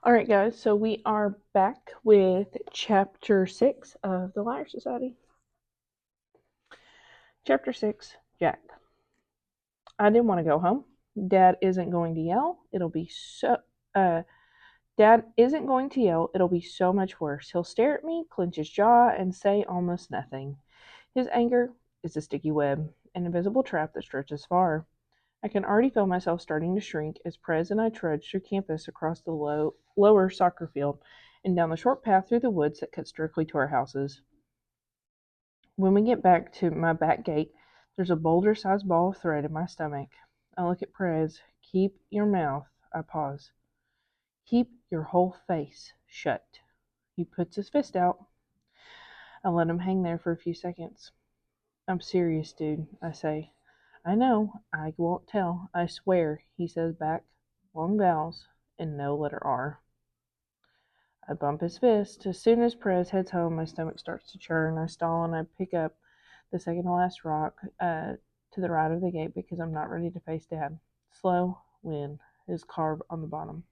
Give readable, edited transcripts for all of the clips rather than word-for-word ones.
All right, guys, so we are back with chapter 6 of the Liar Society. Chapter 6, Jack. I didn't want to go home. Dad isn't going to yell. Dad isn't going to yell. It'll be so much worse. He'll stare at me, clench his jaw, and say almost nothing. His anger is a sticky web, an invisible trap that stretches far. I can already feel myself starting to shrink as Prez and I trudge through campus across the lower soccer field and down the short path through the woods that cuts directly to our houses. When we get back to my back gate, there's a boulder-sized ball of thread in my stomach. I look at Prez. Keep your mouth. I pause. Keep your whole face shut. He puts his fist out. I let him hang there for a few seconds. I'm serious, dude, I say. I know. I won't tell. I swear, he says back. Long vowels and no letter R. I bump his fist. As soon as Prez heads home, my stomach starts to churn. I stall and I pick up the second to last rock to the right of the gate because I'm not ready to face Dad. Slow Win is carved on the bottom.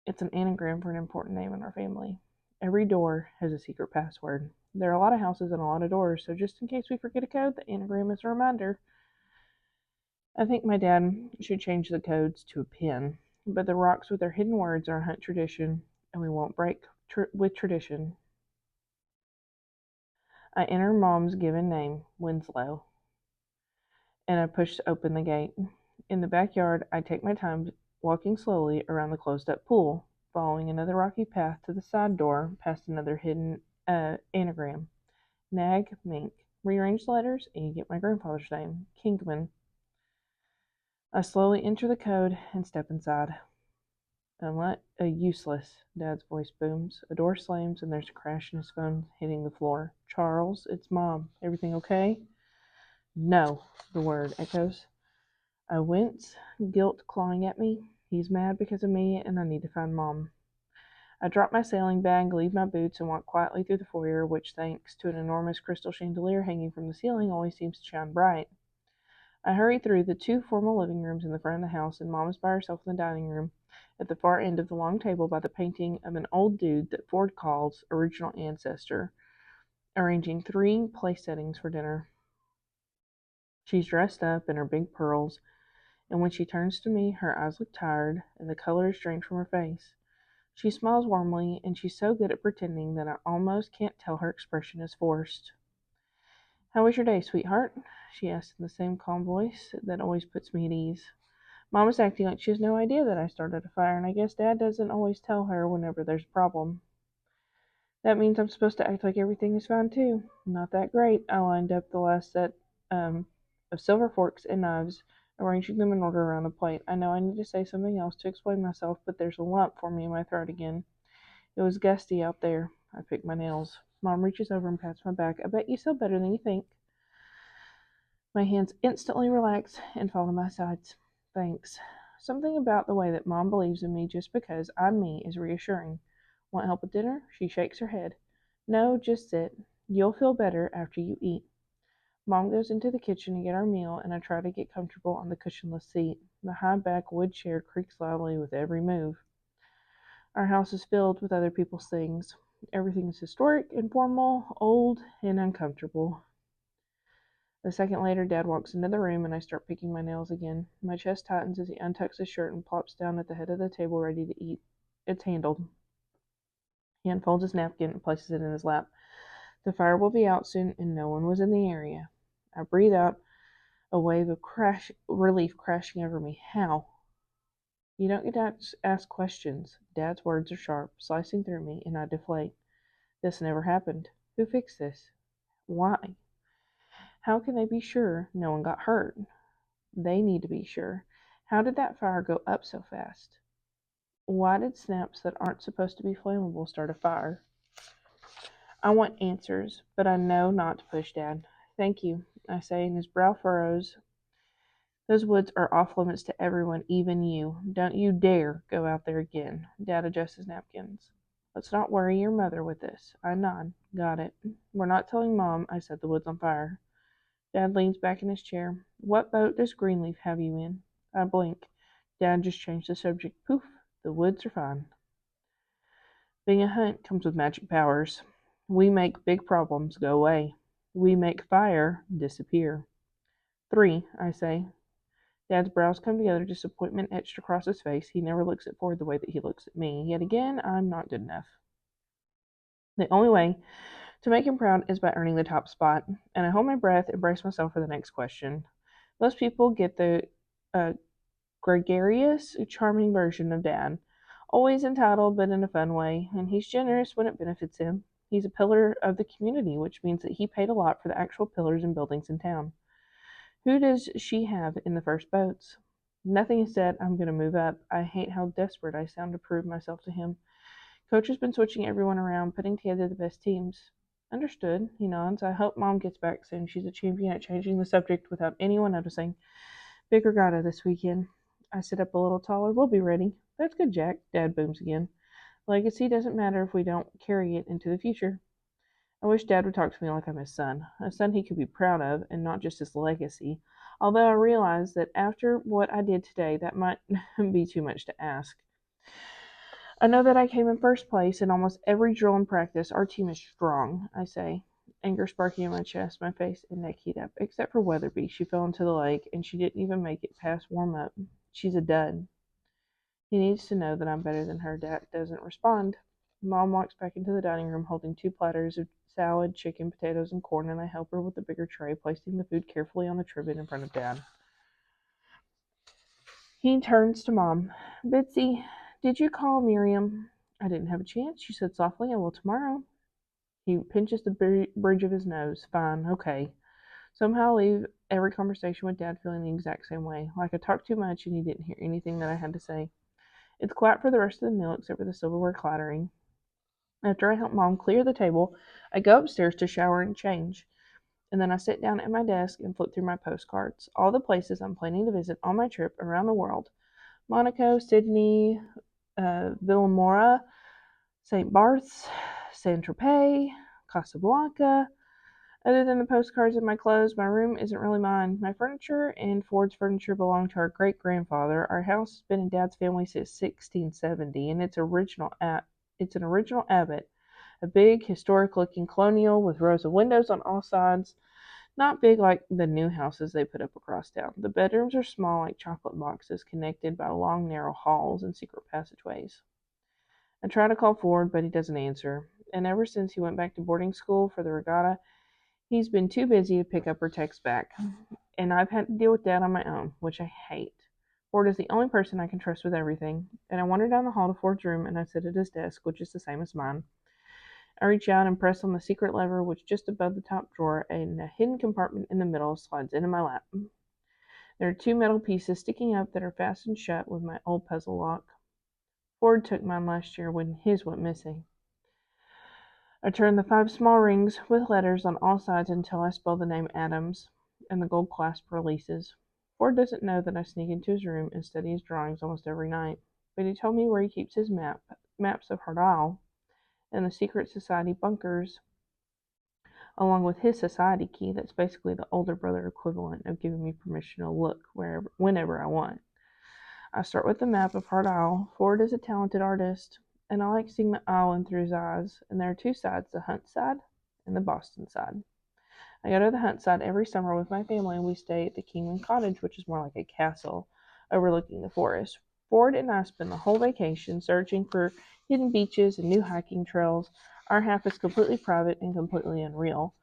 It's an anagram for an important name in our family. Every door has a secret password. There are a lot of houses and a lot of doors, so just in case we forget a code, the anagram is a reminder. I think my dad should change the codes to a pin, but the rocks with their hidden words are a hunt tradition, and we won't break with tradition. I enter Mom's given name, Winslow, and I push open the gate. In the backyard, I take my time walking slowly around the closed-up pool, following another rocky path to the side door, past another hidden anagram. Nag, mink. Rearrange the letters, and you get my grandfather's name, Kingman. I slowly enter the code and step inside. Useless, Dad's voice booms. A door slams, and there's a crash in his phone hitting the floor. Charles, it's Mom. Everything okay? No, the word echoes. I wince, guilt clawing at me. He's mad because of me, and I need to find Mom. I drop my sailing bag, leave my boots, and walk quietly through the foyer, which, thanks to an enormous crystal chandelier hanging from the ceiling, always seems to shine bright. I hurry through the two formal living rooms in the front of the house, and Mom is by herself in the dining room, at the far end of the long table by the painting of an old dude that Ford calls original ancestor, arranging 3 place settings for dinner. She's dressed up in her big pearls, and when she turns to me, her eyes look tired, and the color is drained from her face. She smiles warmly, and she's so good at pretending that I almost can't tell her expression is forced. How was your day, sweetheart? She asks in the same calm voice that always puts me at ease. Mom is acting like she has no idea that I started a fire, and I guess Dad doesn't always tell her whenever there's a problem. That means I'm supposed to act like everything is fine, too. Not that great. I lined up the last set of silver forks and knives, arranging them in order around the plate. I know I need to say something else to explain myself, but there's a lump forming in my throat again. It was gusty out there. I pick my nails. Mom reaches over and pats my back. I bet you feel better than you think. My hands instantly relax and fall to my sides. Thanks. Something about the way that Mom believes in me just because I'm me is reassuring. Want help with dinner? She shakes her head. No, just sit. You'll feel better after you eat. Mom goes into the kitchen to get our meal, and I try to get comfortable on the cushionless seat. The high-back wood chair creaks loudly with every move. Our house is filled with other people's things. Everything is historic, informal, old, and uncomfortable. A second later, Dad walks into the room, and I start picking my nails again. My chest tightens as he untucks his shirt and plops down at the head of the table ready to eat. It's handled. He unfolds his napkin and places it in his lap. The fire will be out soon, and no one was in the area. I breathe out, a wave of relief crashing over me. How? You don't get to ask questions. Dad's words are sharp, slicing through me, and I deflate. This never happened. Who fixed this? Why? How can they be sure no one got hurt? They need to be sure. How did that fire go up so fast? Why did snaps that aren't supposed to be flammable start a fire? I want answers, but I know not to push Dad. Thank you, I say, and his brow furrows. Those woods are off limits to everyone, even you. Don't you dare go out there again. Dad adjusts his napkins. Let's not worry your mother with this. I nod. Got it. We're not telling Mom I set the woods on fire. Dad leans back in his chair. What boat does Greenleaf have you in? I blink. Dad just changed the subject. Poof. The woods are fine. Being a hunt comes with magic powers. We make big problems go away. We make fire disappear. 3, I say. Dad's brows come together, disappointment etched across his face. He never looks at Ford the way that he looks at me. Yet again, I'm not good enough. The only way to make him proud is by earning the top spot, and I hold my breath and brace myself for the next question. Most people get the uh, gregarious, charming version of Dad, always entitled but in a fun way, and he's generous when it benefits him. He's a pillar of the community, which means that he paid a lot for the actual pillars and buildings in town. Who does she have in the first boats? Nothing is said. I'm going to move up. I hate how desperate I sound to prove myself to him. Coach has been switching everyone around, putting together the best teams. Understood, he nods. I hope Mom gets back soon. She's a champion at changing the subject without anyone noticing. Big regatta this weekend. I sit up a little taller. We'll be ready. That's good, Jack. Dad booms again. Legacy doesn't matter if we don't carry it into the future. I wish Dad would talk to me like I'm his son, a son he could be proud of, and not just his legacy. Although I realize that after what I did today, that might be too much to ask. I know that I came in first place in almost every drill and practice. Our team is strong, I say, anger sparking in my chest, my face and neck heat up. Except for Weatherby. She fell into the lake, and she didn't even make it past warm-up. She's a dud. He needs to know that I'm better than her. Dad doesn't respond. Mom walks back into the dining room holding 2 platters of salad, chicken, potatoes, and corn, and I help her with the bigger tray, placing the food carefully on the trivet in front of Dad. He turns to Mom. Bitsy, did you call Miriam? I didn't have a chance, she said softly. I will tomorrow. He pinches the bridge of his nose. Fine, okay. Somehow I leave every conversation with Dad feeling the exact same way, like I talked too much and he didn't hear anything that I had to say. It's quiet for the rest of the meal except for the silverware clattering. After I help Mom clear the table, I go upstairs to shower and change. And then I sit down at my desk and flip through my postcards. All the places I'm planning to visit on my trip around the world. Monaco, Sydney, Villamora, St. Barths, Saint-Tropez, Casablanca. Other than the postcards and my clothes, my room isn't really mine. My furniture and Ford's furniture belong to our great-grandfather. Our house has been in Dad's family since 1670, and it's an original Abbott, a big, historic-looking colonial with rows of windows on all sides. Not big like the new houses they put up across town. The bedrooms are small like chocolate boxes, connected by long, narrow halls and secret passageways. I try to call Ford, but he doesn't answer. And ever since he went back to boarding school for the regatta, he's been too busy to pick up or text back. And I've had to deal with Dad on my own, which I hate. Ford is the only person I can trust with everything. And I wander down the hall to Ford's room, and I sit at his desk, which is the same as mine. I reach out and press on the secret lever, which just above the top drawer, and a hidden compartment in the middle slides into my lap. There are 2 metal pieces sticking up that are fastened shut with my old puzzle lock. Ford took mine last year when his went missing. I turn the 5 small rings with letters on all sides until I spell the name Adams, and the gold clasp releases. Ford doesn't know that I sneak into his room and study his drawings almost every night, but he told me where he keeps his maps of Hardal, and the secret society bunkers, along with his society key that's basically the older brother equivalent of giving me permission to look whenever I want. I start with the map of Hard Isle. Ford is a talented artist, and I like seeing the island through his eyes. And there are 2 sides, the Hunt side and the Boston side. I go to the Hunt side every summer with my family, and we stay at the Kingman Cottage, which is more like a castle overlooking the forest. Ford and I spend the whole vacation searching for hidden beaches and new hiking trails. Our half is completely private and completely unreal.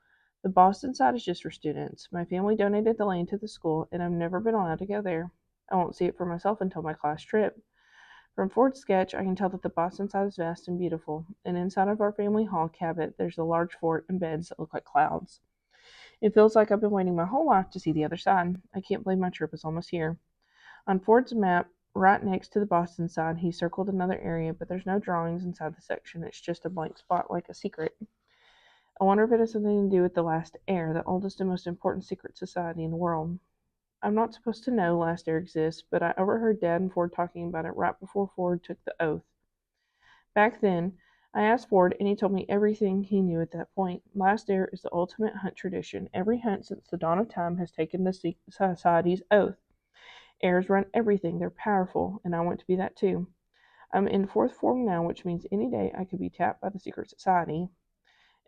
The Boston side is just for students. My family donated the land to the school, and I've never been allowed to go there. I won't see it for myself until my class trip. From Ford's sketch, I can tell that the Boston side is vast and beautiful, and inside of our family hall cabin, there's a large fort and beds that look like clouds. It feels like I've been waiting my whole life to see the other side. I can't believe my trip is almost here. On Ford's map, right next to the Boston side, he circled another area, but there's no drawings inside the section. It's just a blank spot like a secret. I wonder if it has something to do with the last heir, the oldest and most important secret society in the world. I'm not supposed to know last heir exists, but I overheard Dad and Ford talking about it right before Ford took the oath. Back then, I asked Ford, and he told me everything he knew at that point. Last heir is the ultimate hunt tradition. Every hunt since the dawn of time has taken the society's oath. Heirs run everything. They're powerful, and I want to be that too. I'm in fourth form now, which means any day I could be tapped by the secret society.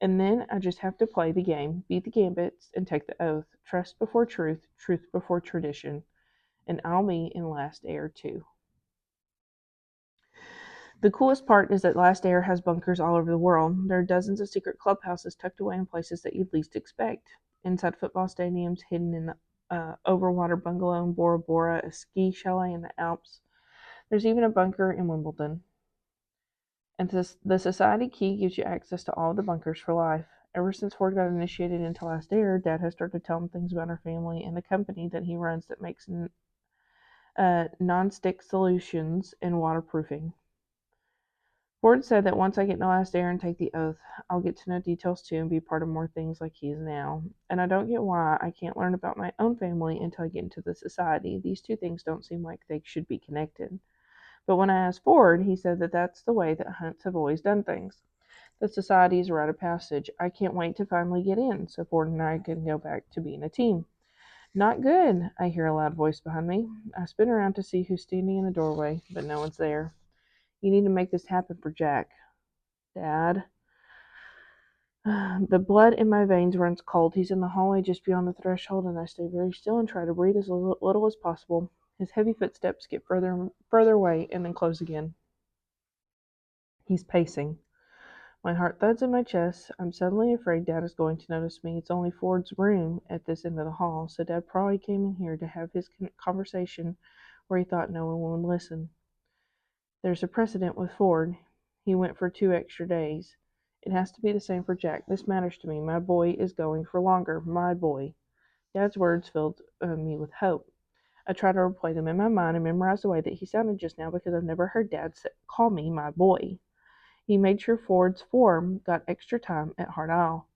And then I just have to play the game, beat the gambits, and take the oath. Trust before truth, truth before tradition. And I'll be in Last Air too. The coolest part is that Last Air has bunkers all over the world. There are dozens of secret clubhouses tucked away in places that you'd least expect. Inside football stadiums, hidden in the overwater bungalow in Bora Bora, a ski chalet in the Alps. There's even a bunker in Wimbledon. And the society key gives you access to all the bunkers for life. Ever since Ford got initiated into Last Air, Dad has started telling things about our family and the company that he runs that makes non-stick solutions and waterproofing. Ford said that once I get into Last Air and take the oath, I'll get to know details too and be part of more things like he is now. And I don't get why I can't learn about my own family until I get into the society. These two things don't seem like they should be connected. But when I asked Ford, he said that that's the way that hunts have always done things. The society is a rite of passage. I can't wait to finally get in so Ford and I can go back to being a team. Not good, I hear a loud voice behind me. I spin around to see who's standing in the doorway, but no one's there. You need to make this happen for Jack. Dad. The blood in my veins runs cold. He's in the hallway just beyond the threshold, and I stay very still and try to breathe as little as possible. His heavy footsteps get further and further away and then close again. He's pacing. My heart thuds in my chest. I'm suddenly afraid Dad is going to notice me. It's only Ford's room at this end of the hall, so Dad probably came in here to have his conversation where he thought no one would listen. There's a precedent with Ford. He went for 2 extra days. It has to be the same for Jack. This matters to me. My boy is going for longer. My boy. Dad's words filled me with hope. I try to replay them in my mind and memorize the way that he sounded just now because I've never heard Dad call me my boy. He made sure Ford's form got extra time at Hard Isle,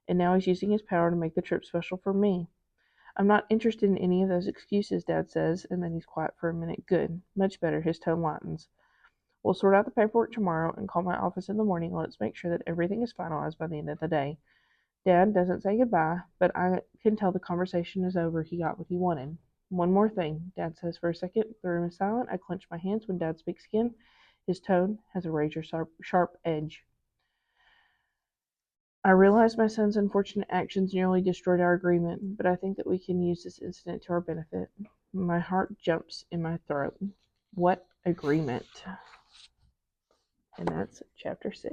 and now he's using his power to make the trip special for me. I'm not interested in any of those excuses, Dad says, and then he's quiet for a minute. Good. Much better. His tone lightens. We'll sort out the paperwork tomorrow and call my office in the morning. Let's make sure that everything is finalized by the end of the day. Dad doesn't say goodbye, but I can tell the conversation is over. He got what he wanted. One more thing, Dad says for a second. The room is silent. I clench my hands when Dad speaks again. His tone has a razor sharp edge. I realize my son's unfortunate actions nearly destroyed our agreement, but I think that we can use this incident to our benefit. My heart jumps in my throat. What agreement? And that's chapter 6.